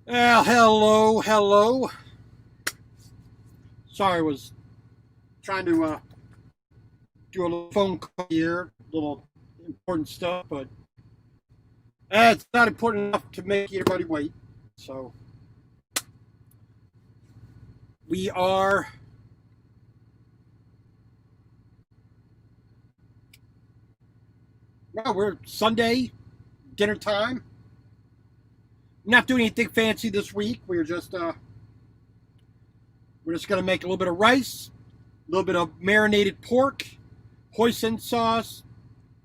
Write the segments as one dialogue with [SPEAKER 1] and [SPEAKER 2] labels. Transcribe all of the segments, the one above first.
[SPEAKER 1] Well, hello. Sorry, I was trying to do a little phone call here, little important stuff, but it's not important enough to make everybody wait. So we are. Well, we're Sunday dinner time. Not doing anything fancy this week. We're just gonna make a little bit of rice, a little bit of marinated pork, hoisin sauce,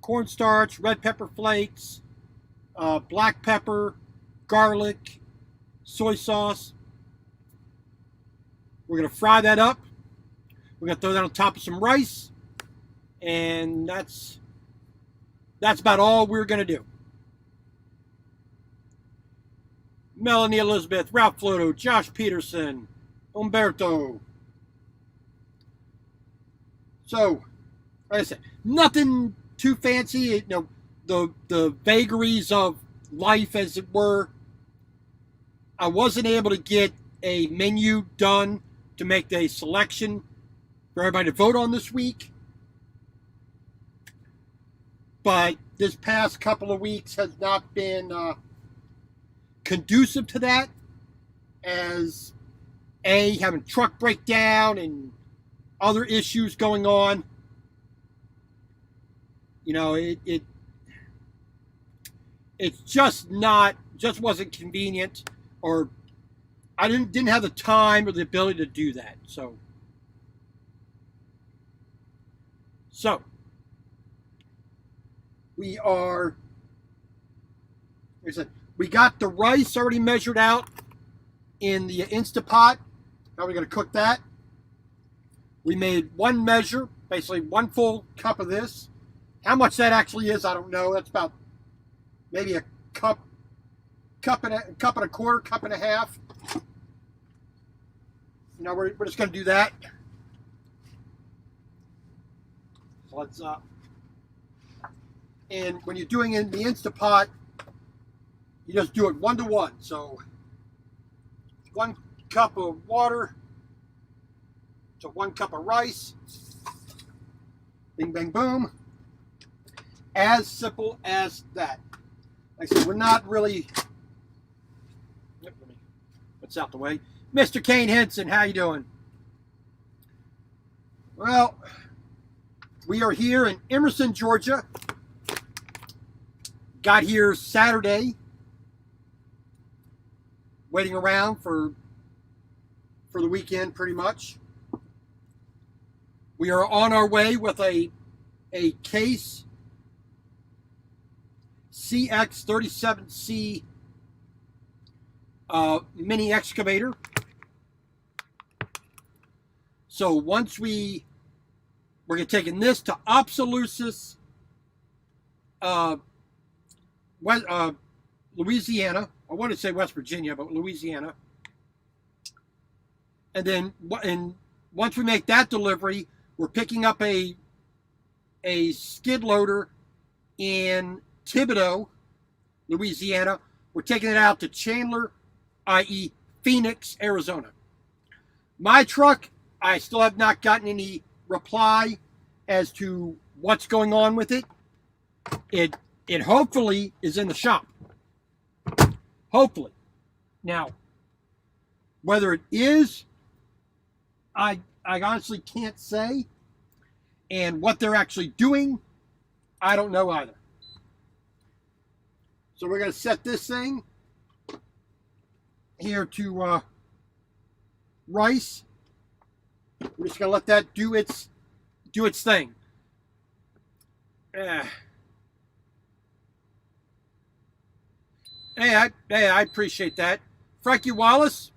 [SPEAKER 1] cornstarch, red pepper flakes, black pepper, garlic, soy sauce. We're gonna fry that up. We're gonna throw that on top of some rice, and that's about all we're gonna do. Melanie Elizabeth, Ralph Floto, Josh Peterson, Umberto. So, like I said, nothing too fancy. The vagaries of life, as it were. I wasn't able to get a menu done to make a selection for everybody to vote on this week. But this past couple of weeks has not been conducive to that, as having truck breakdown and other issues going on. It's just wasn't convenient, or I didn't have the time or the ability to do that. So we are, like I said, we got the rice already measured out in the Instapot. How are we going to cook that? We made one measure, basically one full cup of this. How much that actually is, I don't know. That's about maybe a cup and a quarter, cup and a half. We're just going to do that. So let's and when you're doing it in the Instapot, you just do it 1-to-1. So 1 cup of water to 1 cup of rice. Bing, bang, boom. As simple as that. Like I said, we're not really. Let me. What's out the way? Mr. Kane Henson, how you doing? Well, we are here in Emerson, Georgia. Got here Saturday. Waiting around for the weekend, pretty much. We are on our way with a Case CX37C mini excavator. So once we're going to taking this to Opelousas, Louisiana. I want to say West Virginia, but Louisiana. And then, once we make that delivery, we're picking up a skid loader in Thibodaux, Louisiana. We're taking it out to Chandler, i.e. Phoenix, Arizona. My truck, I still have not gotten any reply as to what's going on with it. It hopefully is in the shop. Hopefully. Now, whether it is, I honestly can't say. And what they're actually doing, I don't know either. So we're going to set this thing here to rice. We're just going to let that do its thing. Hey, I appreciate that. Frankie Wallace,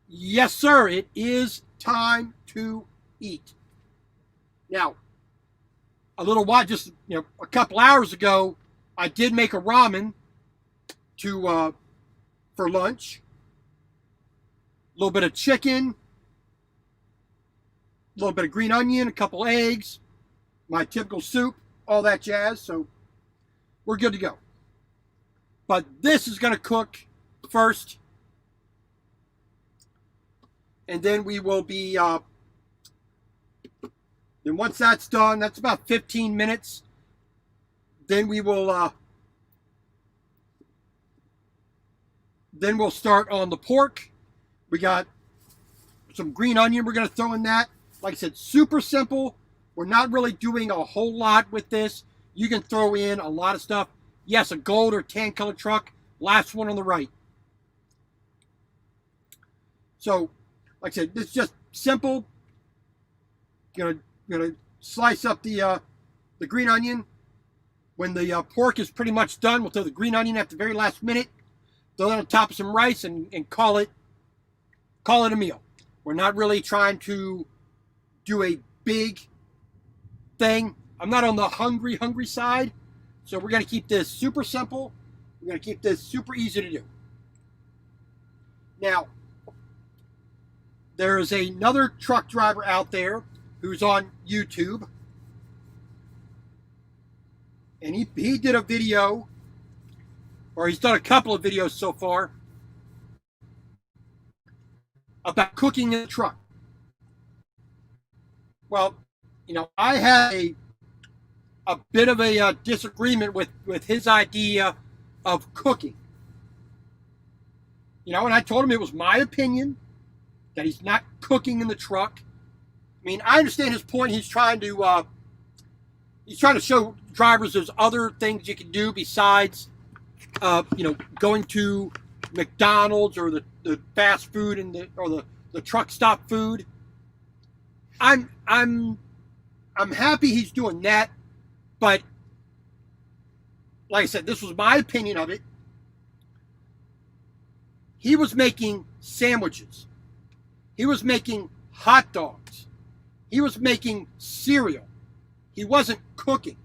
[SPEAKER 1] yes, sir, it is time to eat. Now, a little while, just a couple hours ago, I did make a ramen for lunch. A little bit of chicken, a little bit of green onion, a couple eggs, my typical soup, all that jazz. So we're good to go. But this is going to cook first and then we will be. Then once that's done, that's about 15 minutes. Then we will. Then we'll start on the pork. We got some green onion we're going to throw in that. Like I said, super simple. We're not really doing a whole lot with this. You can throw in a lot of stuff. Yes, a gold or tan color truck. Last one on the right. So, like I said, this is just simple. Gonna slice up the green onion. When the pork is pretty much done, we'll throw the green onion at the very last minute. Throw it on top of some rice and call it a meal. We're not really trying to do a big thing. I'm not on the hungry side, so we're going to keep this super simple. We're going to keep this super easy to do. Now, there's another truck driver out there who's on YouTube, and he did a video, or he's done a couple of videos so far, about cooking in the truck. Well, I had a bit of a disagreement with his idea of cooking. And I told him it was my opinion that he's not cooking in the truck. I mean, I understand his point. He's trying to show drivers there's other things you can do besides, going to McDonald's or the fast food or the truck stop food. I'm happy he's doing that, but like I said, this was my opinion of it. He was making sandwiches. He was making hot dogs. He was making cereal. He wasn't cooking.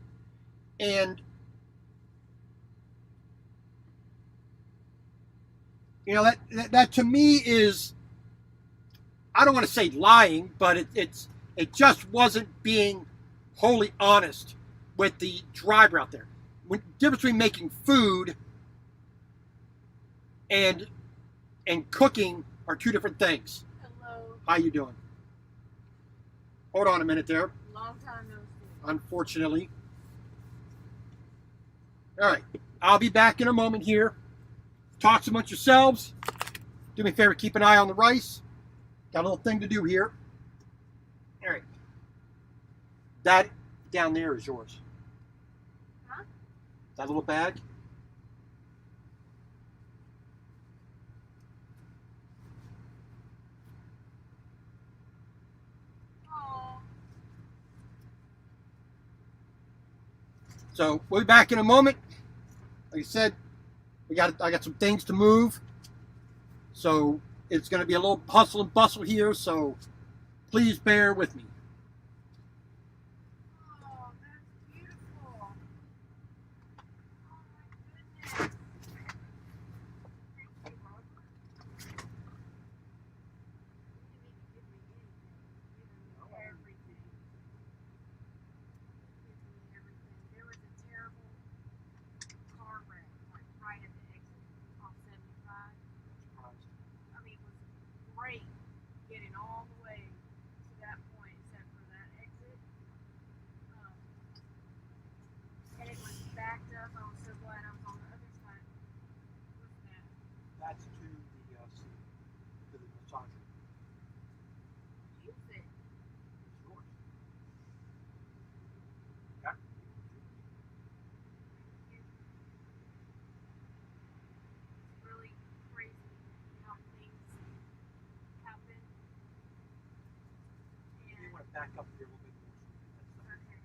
[SPEAKER 1] And that to me is, I don't want to say lying, but it just wasn't being wholly honest with the driver out there. The difference between making food and cooking are two different things.
[SPEAKER 2] Hello.
[SPEAKER 1] How you doing? Hold on a minute there.
[SPEAKER 2] Long time no see.
[SPEAKER 1] Unfortunately. All right. I'll be back in a moment here. Talk amongst yourselves. Do me a favor, keep an eye on the rice. Got a little thing to do here. All right. That down there is yours.
[SPEAKER 2] Huh?
[SPEAKER 1] That little bag?
[SPEAKER 2] Oh.
[SPEAKER 1] So we'll be back in a moment. Like I said, I got some things to move. So it's going to be a little hustle and bustle here. So please bear with me.
[SPEAKER 2] Oh, that's beautiful. Oh my goodness. Thank you, Robert. You didn't even give me anything. You gave me everything. You gave me everything. There was a terrible car wreck, like right at the exit off 75. I mean, it was great getting all the way to that point, except for that exit. And it was backed up. I was so glad I was on the other side. What's that?
[SPEAKER 1] That's to the massager.
[SPEAKER 2] Use it.
[SPEAKER 1] It's yours. Yeah.
[SPEAKER 2] It's really crazy how things happen.
[SPEAKER 1] You
[SPEAKER 2] And
[SPEAKER 1] want to back up here a little bit more.
[SPEAKER 2] okay.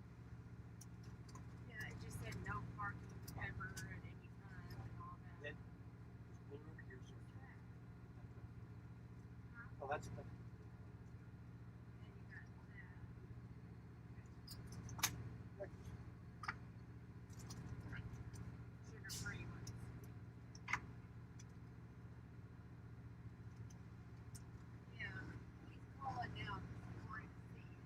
[SPEAKER 2] Yeah, it just said no parking ever at any time and all that.
[SPEAKER 1] Then just pull it over here, sir.
[SPEAKER 2] What's that? Huh?
[SPEAKER 1] Oh, that's the.
[SPEAKER 2] And you got that. Sugar-free ones. Yeah, please call it now. I want to see you.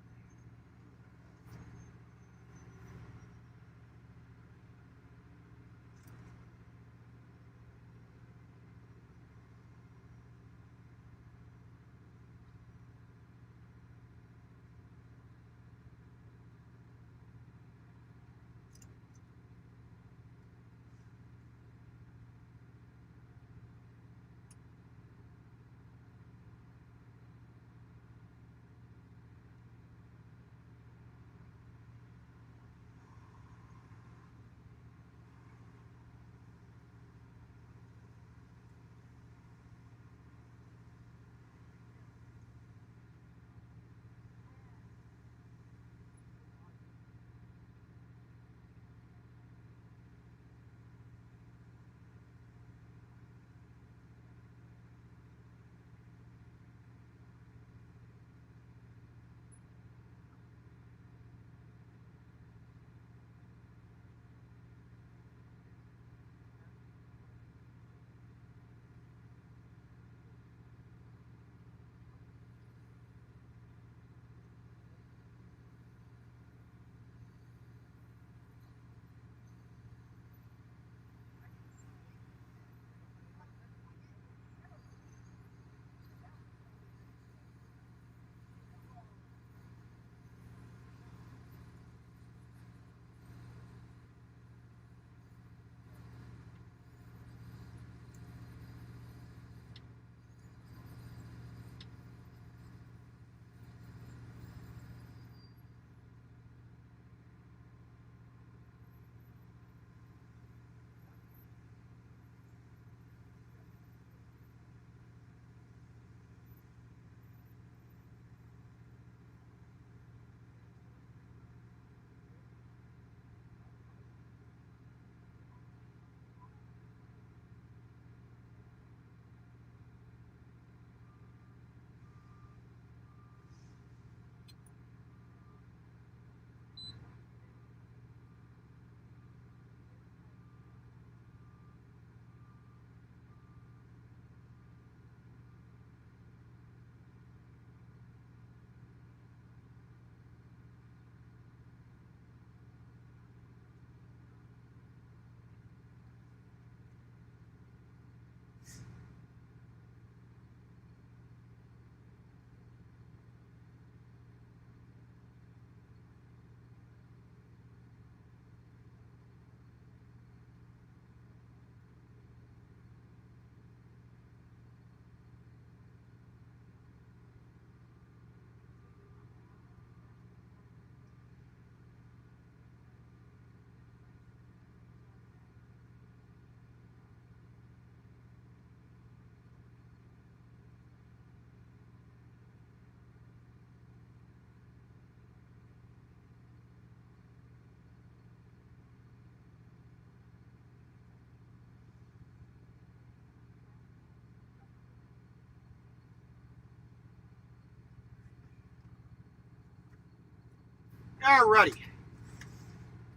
[SPEAKER 1] Alrighty.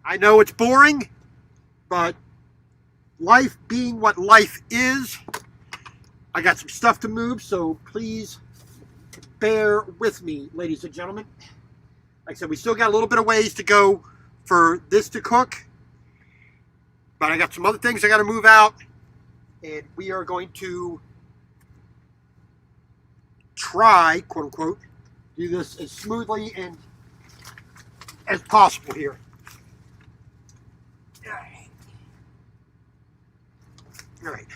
[SPEAKER 1] I know it's boring, but life being what life is, I got some stuff to move, so please bear with me, ladies and gentlemen. Like I said, we still got a little bit of ways to go for this to cook, but I got some other things I got to move out, and we are going to try, quote unquote, do this as smoothly and as possible here. All right. All right.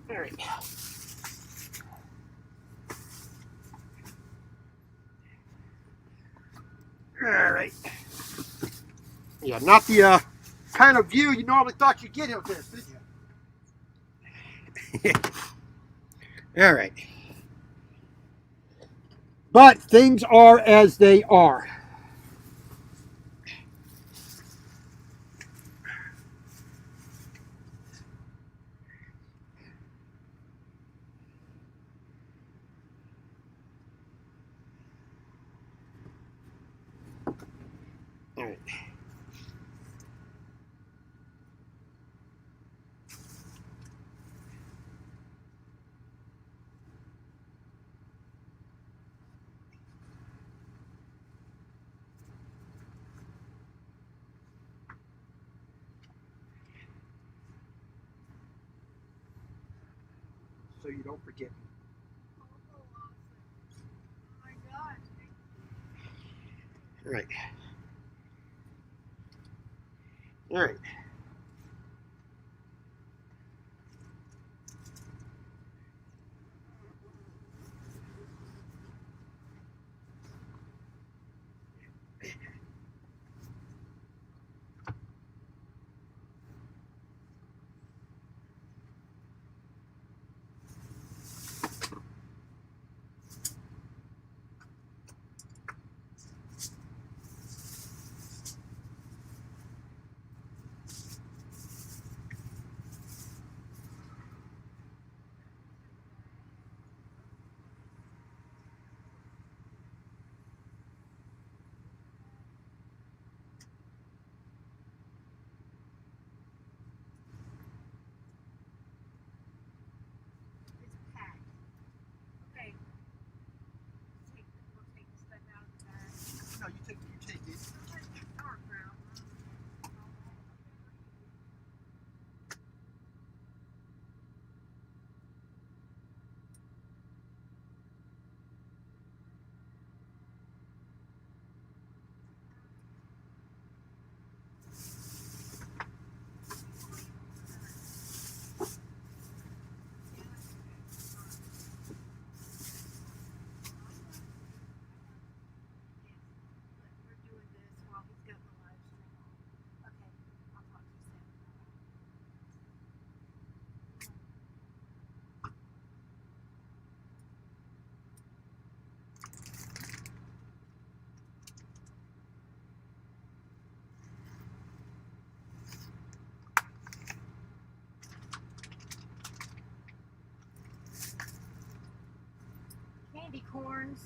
[SPEAKER 1] All right. All right. Yeah, not the kind of view you normally thought you'd get of this, did you? All right. But things are as they are. All right. So you don't forget me.
[SPEAKER 2] Oh my gosh.
[SPEAKER 1] All right. All right.
[SPEAKER 2] It's packed. Okay. We'll take the stuff out of the bag.
[SPEAKER 1] No, you take it.
[SPEAKER 2] Dark brown. We're doing this while he's got the live stream on. Okay. I'll talk to you soon. Candy corns.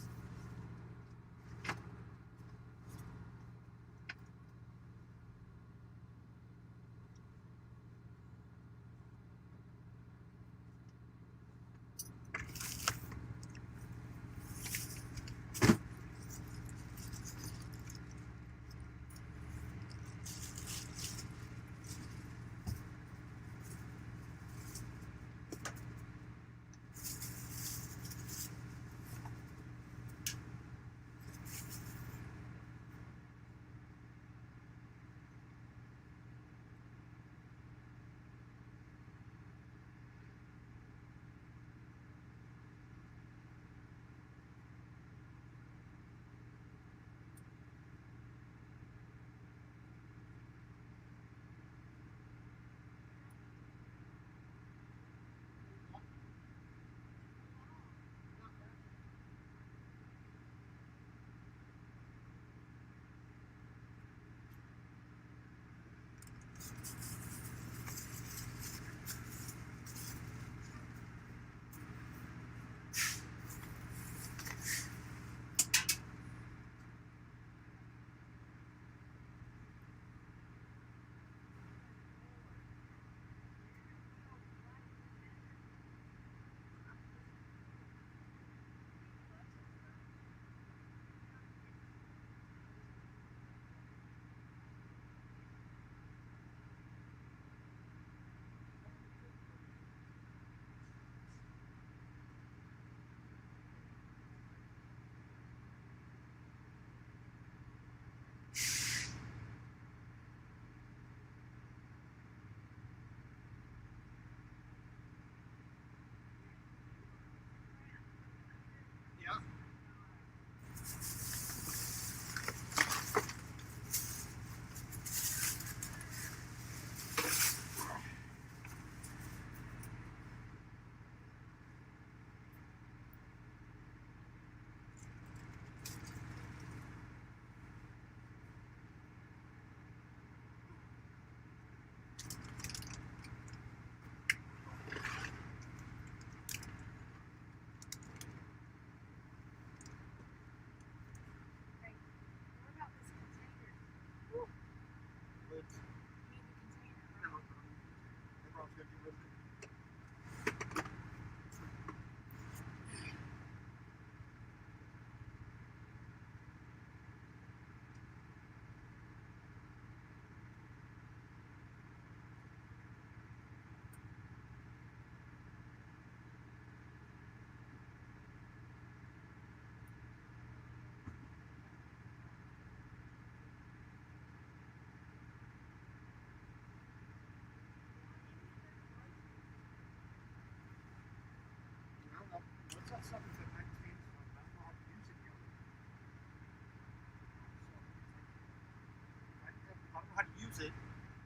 [SPEAKER 1] use it,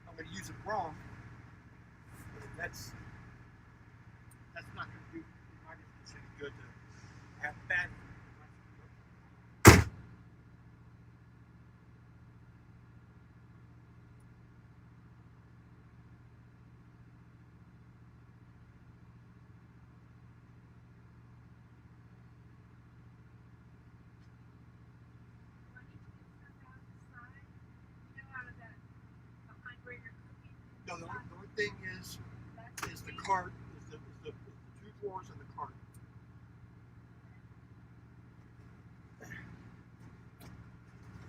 [SPEAKER 1] I'm going to use it wrong. That's not going to do. My definition is good to have bad. No, the only thing is the cart, is the two drawers in the cart.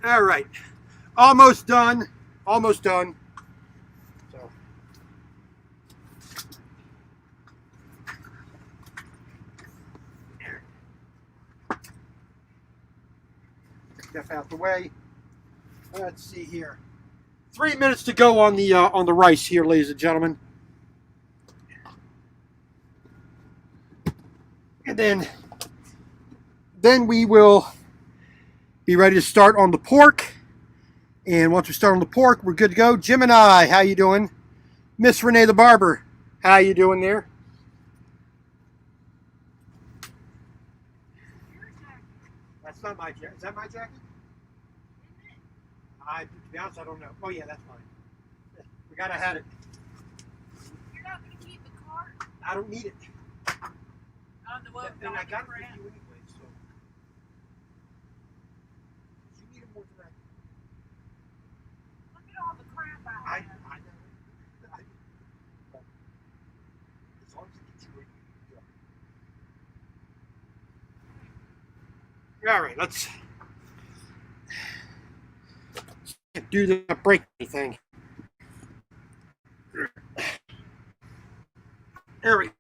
[SPEAKER 1] All right, almost done. Almost done. So. Stuff out the way. Let's see here. 3 minutes to go on the rice here, ladies and gentlemen. And then we will be ready to start on the pork. And once we start on the pork, we're good to go. Jim and I, how you doing? Miss Renee the barber, how you doing there? That's not my jacket. Is that my jacket? To be honest, I don't know. Oh yeah, that's fine. We gotta have it.
[SPEAKER 2] You're not gonna keep the cart?
[SPEAKER 1] I don't need it.
[SPEAKER 2] On the what?
[SPEAKER 1] And I got it for you anyway, so. You need it more than I do.
[SPEAKER 2] Look at all the crap I have.
[SPEAKER 1] I know. But as long as it gets you where you need to go. All right, let's do the break thing. There we go.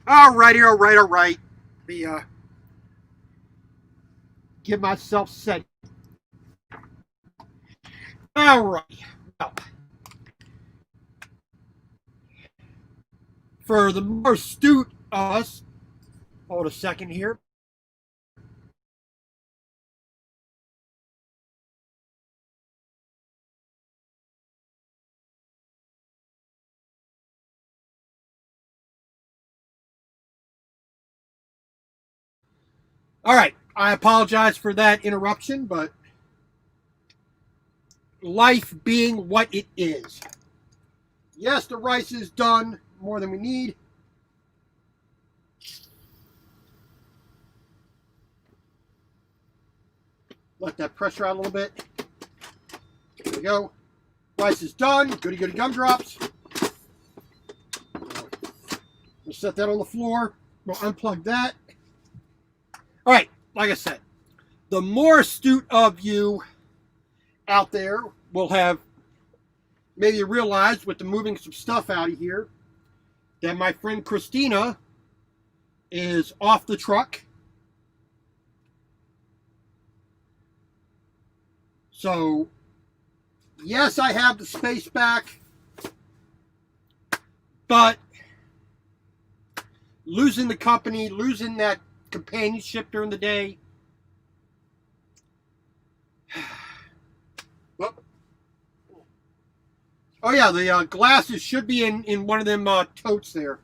[SPEAKER 1] Alrighty, alright. The get myself set. Alright. Well, for the more astute of us, hold a second here. All right, I apologize for that interruption, but life being what it is. Yes, the rice is done more than we need. Let that pressure out a little bit. There we go. Rice is done. Goody goody gumdrops. We'll set that on the floor. We'll unplug that. All right, like I said, the more astute of you out there will have maybe realized with the moving some stuff out of here that my friend Christina is off the truck. So, yes, I have the space back, but losing the company, losing that companionship during the day. Well, oh yeah, the glasses should be in one of them totes there.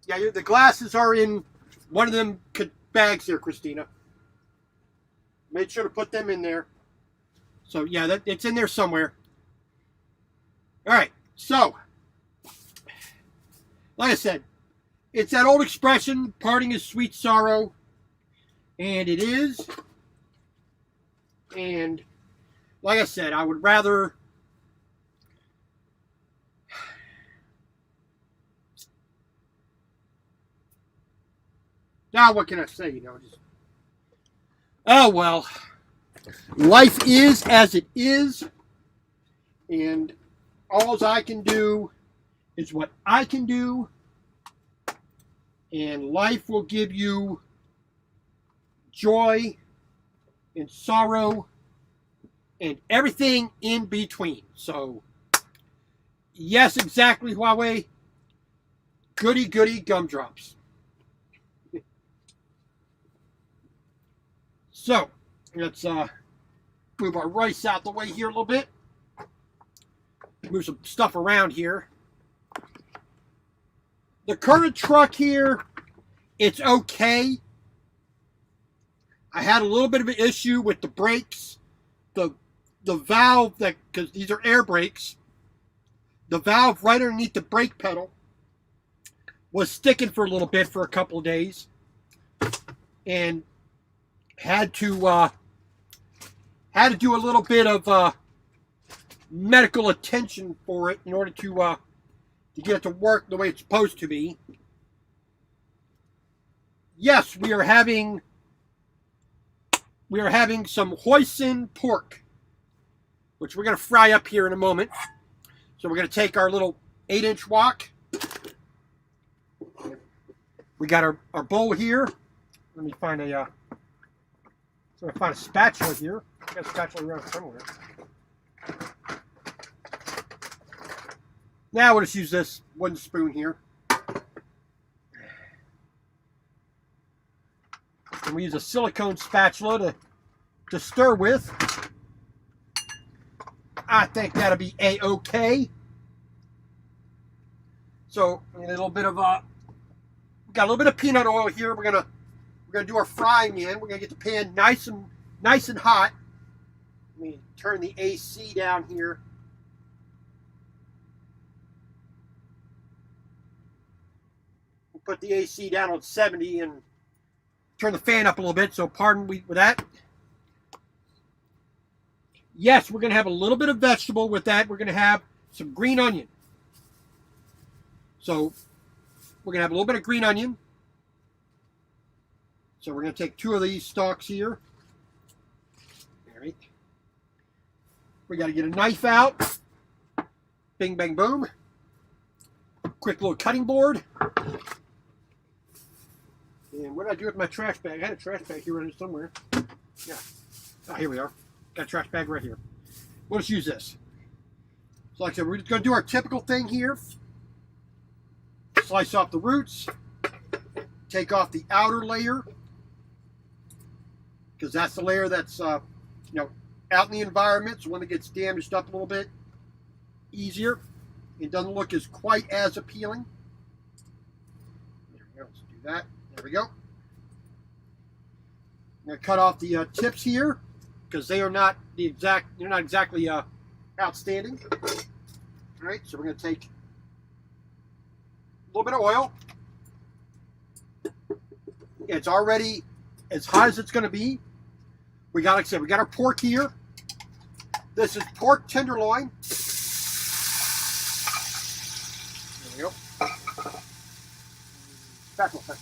[SPEAKER 1] Yeah, the glasses are in one of them bags there, Christina. Made sure to put them in there. So yeah, it's in there somewhere. All right, so like I said, it's that old expression, parting is sweet sorrow, and it is. And like I said, I would rather now what can I say, just oh well. Life is as it is, and all I can do is what I can do, and life will give you joy and sorrow and everything in between. So, yes, exactly, Huawei. Goody goody gumdrops. So, let's move our rice out the way here a little bit. Move some stuff around here. The current truck here, it's okay. I had a little bit of an issue with the brakes. The valve, that because these are air brakes, the valve right underneath the brake pedal was sticking for a little bit for a couple of days, and had to do a little bit of medical attention for it in order to get it to work the way it's supposed to be. Yes, we are having some hoisin pork, which we're going to fry up here in a moment. So we're going to take our little 8-inch wok. We got our bowl here. Let me find a spatula here. I got a spatula around somewhere. Now we'll just use this wooden spoon here. And we use a silicone spatula to stir with. I think that'll be a-okay. So we need a little bit of got a little bit of peanut oil here. We're gonna do our frying in. We're gonna get the pan nice and hot. Let me turn the AC down here. We'll put the AC down on 70 and turn the fan up a little bit. So pardon me with that. Yes, we're going to have a little bit of vegetable with that. We're going to have some green onion. So we're going to have a little bit of green onion. So we're going to take 2 of these stalks here. All right. We got to get a knife out. Bing, bang, boom. quick little cutting board. And what did I do with my trash bag? I had a trash bag here somewhere. Yeah. Oh, here we are. Got a trash bag right here. We'll just use this. So like I said, we're just going to do our typical thing here. Slice off the roots. Take off the outer layer. Because that's the layer that's, out in the environment. It's one that gets damaged up a little bit easier. It doesn't look as quite as appealing. There we go. Let's do that. There we go. I'm going to cut off the tips here because they're not exactly outstanding. All right, so we're going to take a little bit of oil. It's already as hot as it's going to be. We got, like I said, we got our pork here. This is pork tenderloin. There we go. Back one.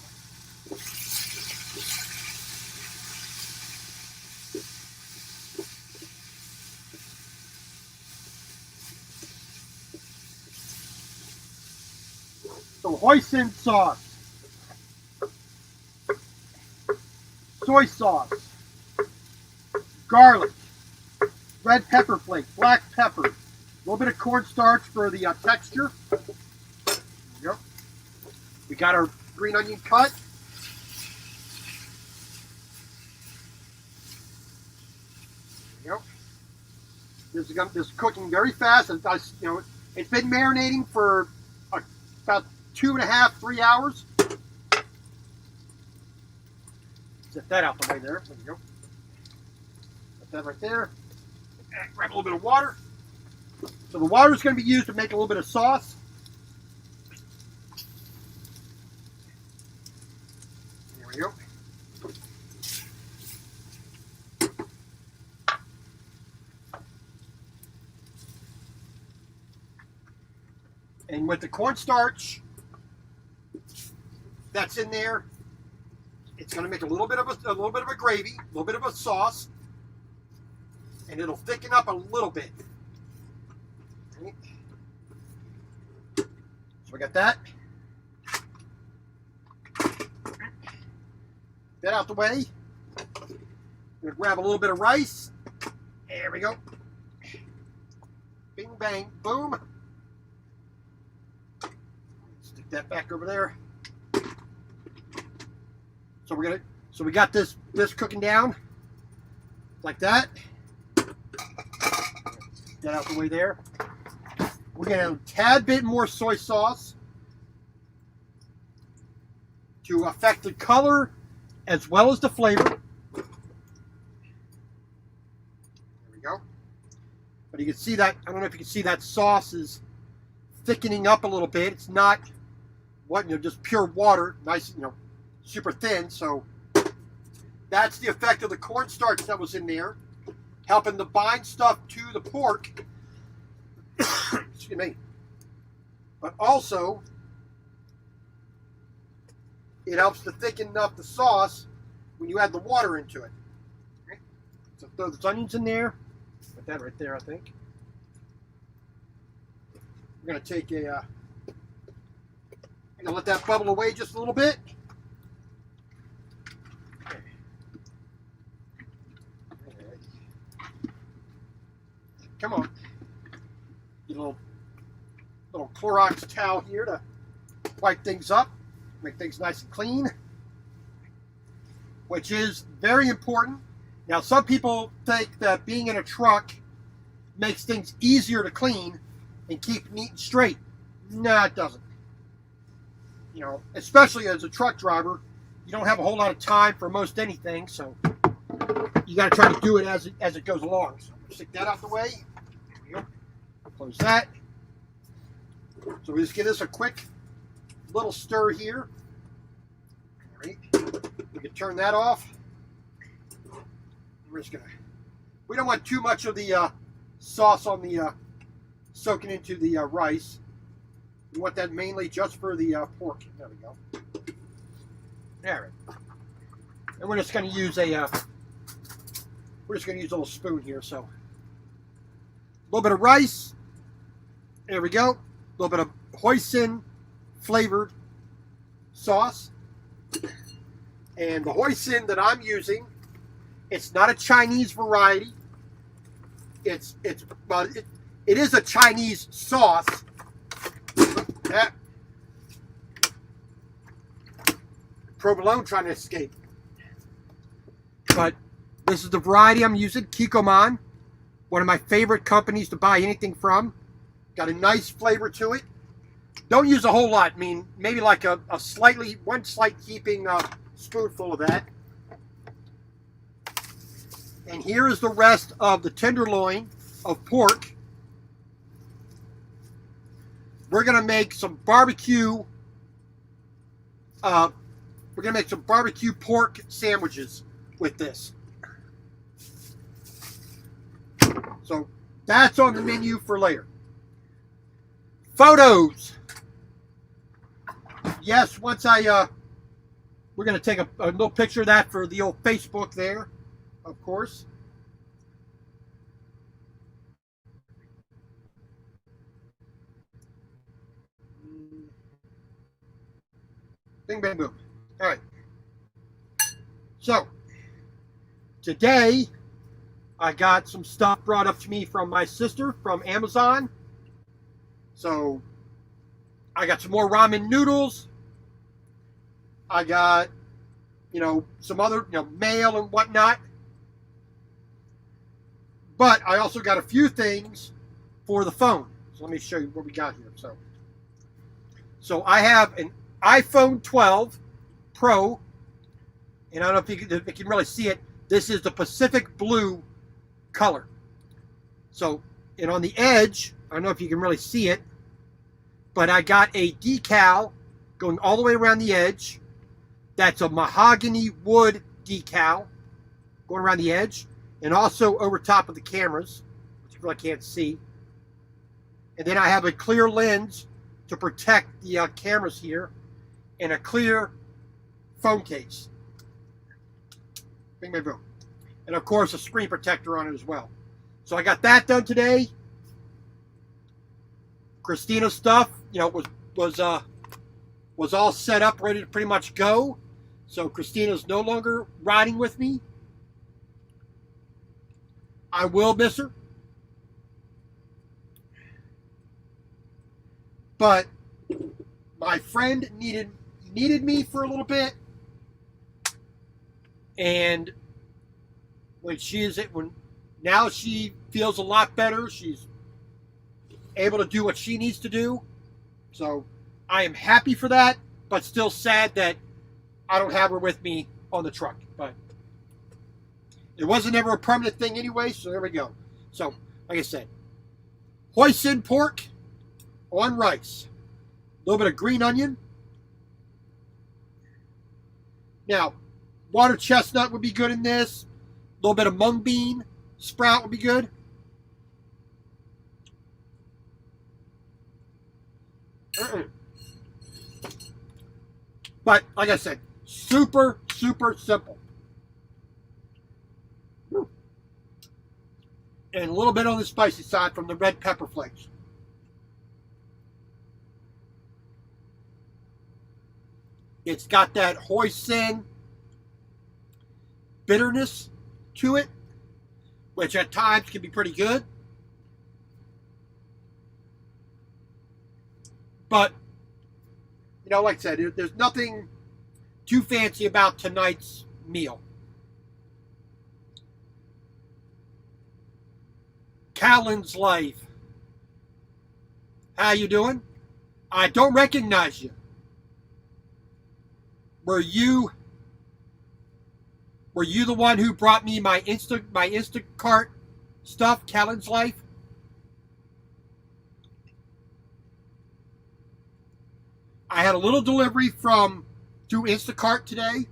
[SPEAKER 1] So hoisin sauce, soy sauce, garlic, red pepper flakes, black pepper, a little bit of cornstarch for the texture. There we go. We got our green onion cut. There we go. This is cooking very fast. It's been marinating for about 2.5, 3 hours. Set that out the way there. There we go. Put that right there. And grab a little bit of water. So the water is going to be used to make a little bit of sauce. There we go. And with the cornstarch that's in there, it's going to make a little bit of a gravy, a little bit of a sauce, and it'll thicken up a little bit. Okay. So we got that. That out the way. I'm going to grab a little bit of rice. There we go. Bing, bang, boom. Stick that back over there. So we got this cooking down like that. Get out the way there. We're gonna add a tad bit more soy sauce to affect the color as well as the flavor. There we go. But you can see that, I don't know if you can see that sauce is thickening up a little bit. It's not just pure water, nice, super thin. So that's the effect of the cornstarch that was in there, helping to bind stuff to the pork. Excuse me. But also, it helps to thicken up the sauce when you add the water into it. Okay. So throw those onions in there. Put that right there, I think. We're going to take I'm going to let that bubble away just a little bit. Come on. Get a little Clorox towel here to wipe things up, make things nice and clean, which is very important. Now, some people think that being in a truck makes things easier to clean and keep neat and straight. No, it doesn't. Especially as a truck driver, you don't have a whole lot of time for most anything, so you got to try to do it as it goes along. So stick that out the way. There we go. Close that. So we just give this a quick little stir here. All right. We can turn that off. We're just gonna. We don't want too much of the sauce on the soaking into the rice. We want that mainly just for the pork. There we go. There. And we're just going to use a little spoon here. So a little bit of rice. There we go. A little bit of hoisin flavored sauce. And the hoisin that I'm using, it's not a Chinese variety. It is a Chinese sauce. Provolone trying to escape. But this is the variety I'm using, Kikkoman. One of my favorite companies to buy anything from. Got a nice flavor to it. Don't use a whole lot. I mean, maybe like one slight heaping spoonful of that. And here is the rest of the tenderloin of pork. We're gonna make some barbecue. We're gonna make some barbecue pork sandwiches with this. So that's on the menu for later. Photos. Yes, once we're gonna take a little picture of that for the old Facebook there, of course. Bing, bang, boom. All right. So, today, I got some stuff brought up to me from my sister from Amazon. So, I got some more ramen noodles. I got, some other, mail and whatnot. But I also got a few things for the phone. So, let me show you what we got here. So I have an iPhone 12 Pro, and I don't know if you can really see it. This is the Pacific Blue color. So, and on the edge, I don't know if you can really see it, but I got a decal going all the way around the edge. That's a mahogany wood decal going around the edge, and also over top of the cameras, which you really can't see. And then I have a clear lens to protect the cameras here, and a clear phone case. Bing, bang, boom. And of course, a screen protector on it as well. So I got that done today. Christina's stuff, was all set up, ready to pretty much go. So Christina's no longer riding with me. I will miss her. But my friend needed me for a little bit, and now she feels a lot better. She's able to do what she needs to do. So I am happy for that, but still sad that I don't have her with me on the truck. But it wasn't ever a permanent thing anyway, so there we go. So, like I said, hoisin pork on rice. A little bit of green onion. Now, water chestnut would be good in this. A little bit of mung bean sprout would be good. But, like I said, super, super simple. And a little bit on the spicy side from the red pepper flakes. It's got that hoisin bitterness to it, which at times can be pretty good. But, like I said, there's nothing too fancy about tonight's meal. Callan's Life. How you doing? I don't recognize you. Were you the one who brought me my Instacart stuff, Callan's Life? I had a little delivery through Instacart today,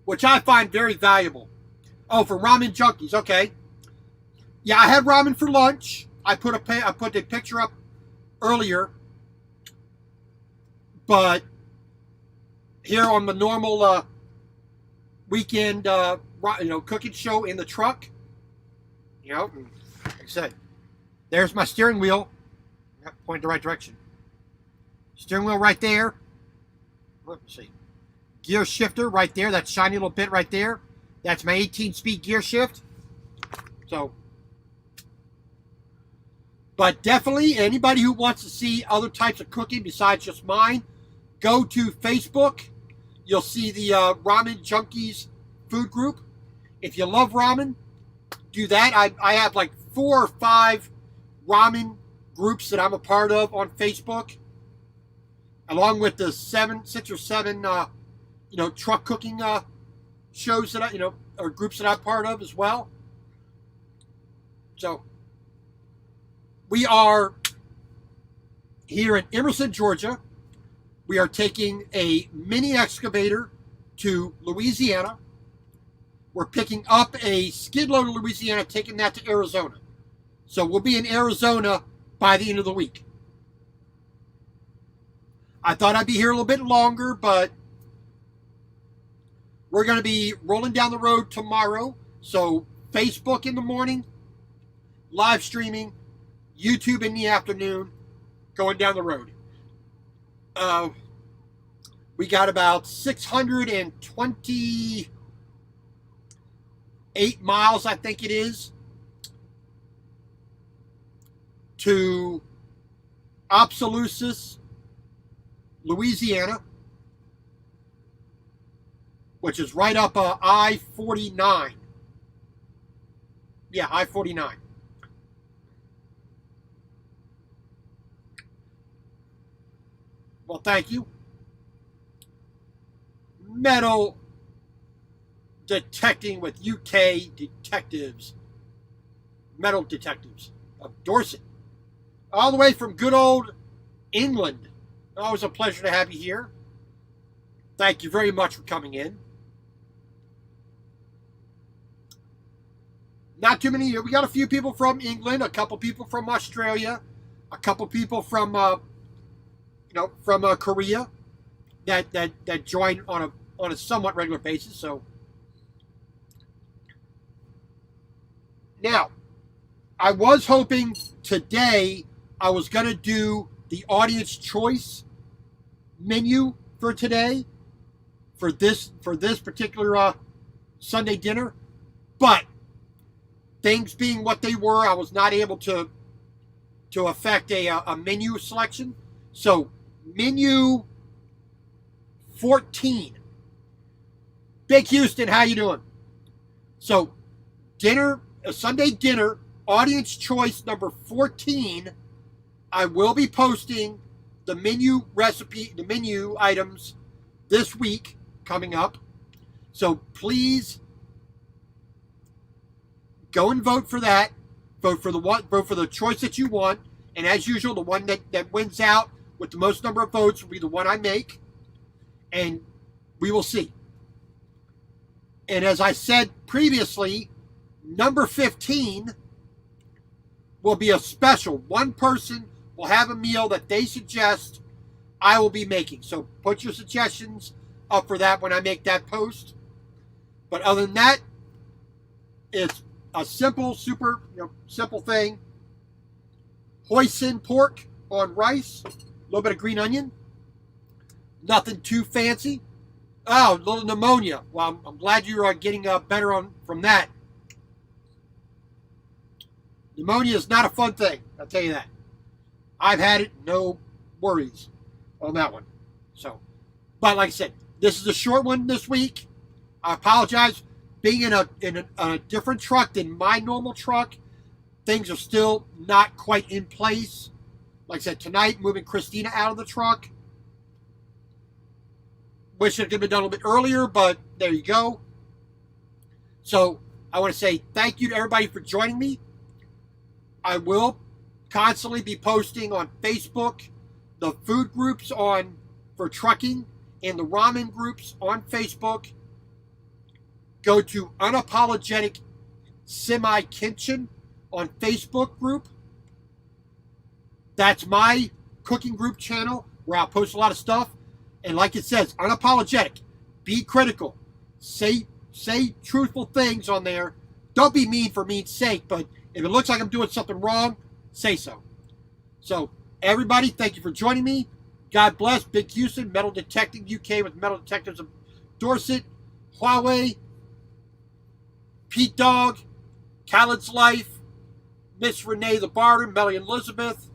[SPEAKER 1] which I find very valuable. Oh, for ramen junkies, okay. Yeah, I had ramen for lunch. I put the picture up earlier, but here on the normal weekend, cooking show in the truck, like I said, there's my steering wheel. Point in the right direction. Steering wheel right there. Let me see. Gear shifter right there. That shiny little bit right there. That's my 18-speed gear shift. So, but definitely anybody who wants to see other types of cooking besides just mine, go to Facebook. You'll see the Ramen Junkies food group. If you love ramen, do that. I have like 4 or 5 ramen groups that I'm a part of on Facebook, along with the 6 or 7 truck cooking shows that or groups that I'm part of as well. So we are here in Emerson, Georgia. We are taking a mini excavator to Louisiana. We're picking up a skid loader to Louisiana, taking that to Arizona. So we'll be in Arizona by the end of the week. I thought I'd be here a little bit longer, but we're going to be rolling down the road tomorrow. So Facebook in the morning, live streaming, YouTube in the afternoon, going down the road. We got about 628 miles, I think it is, to Opelousas, Louisiana, which is right up I-49. Yeah, I-49. Well, thank you. Metal detecting with UK detectives. Metal detectives of Dorset. All the way from good old England. Always a pleasure to have you here. Thank you very much for coming in. Not too many here. We got a few people from England, a couple people from Australia, a couple people from Korea that join on a somewhat regular basis. So now, I was hoping today I was going to do the audience choice menu for today for this particular Sunday dinner, but things being what they were, I was not able to affect a menu selection. So menu 14. Big Houston, how you doing? So dinner, a Sunday dinner, audience choice number 14. I will be posting the menu recipe, the menu items this week coming up. So please go and vote for that. Vote for the choice that you want. And as usual, the one that wins out with the most number of votes will be the one I make. And we will see. And as I said previously, number 15 will be a special. One person will have a meal that they suggest I will be making. So put your suggestions up for that when I make that post. But other than that, it's a simple thing. Hoisin pork on rice, a little bit of green onion. Nothing too fancy. Oh, a little pneumonia. Well, I'm glad you are getting better from that. Pneumonia is not a fun thing, I'll tell you that. I've had it, no worries on that one. So, but like I said, this is a short one this week. I apologize. Being in a different truck than my normal truck, things are still not quite in place. Like I said, tonight, moving Christina out of the truck. Wish it could have been done a little bit earlier, but there you go. So I want to say thank you to everybody for joining me. I will constantly be posting on Facebook the food groups for trucking and the ramen groups on Facebook. Go to Unapologetic Semi Kitchen on Facebook group. That's my cooking group channel where I'll post a lot of stuff. And like it says, unapologetic. Be critical. Say truthful things on there. Don't be mean for mean's sake, but if it looks like I'm doing something wrong, say so. So, everybody, thank you for joining me. God bless. Big Houston, Metal Detecting UK with Metal Detectives of Dorset, Huawei, Pete Dog, Khaled's Life, Miss Renee the Barter, Melly Elizabeth,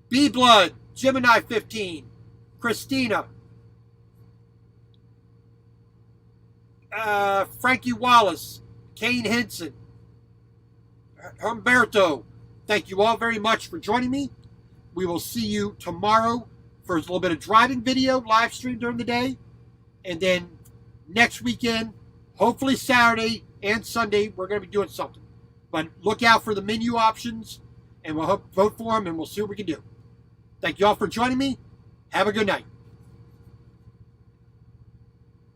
[SPEAKER 1] B Blood, Gemini 15, Christina, Frankie Wallace, Kane Henson, Humberto. Thank you all very much for joining me. We will see you tomorrow for a little bit of driving video, live stream during the day. And then next weekend, hopefully Saturday and Sunday, we're going to be doing something. But look out for the menu options, and we'll vote for them, and we'll see what we can do. Thank you all for joining me. Have a good night.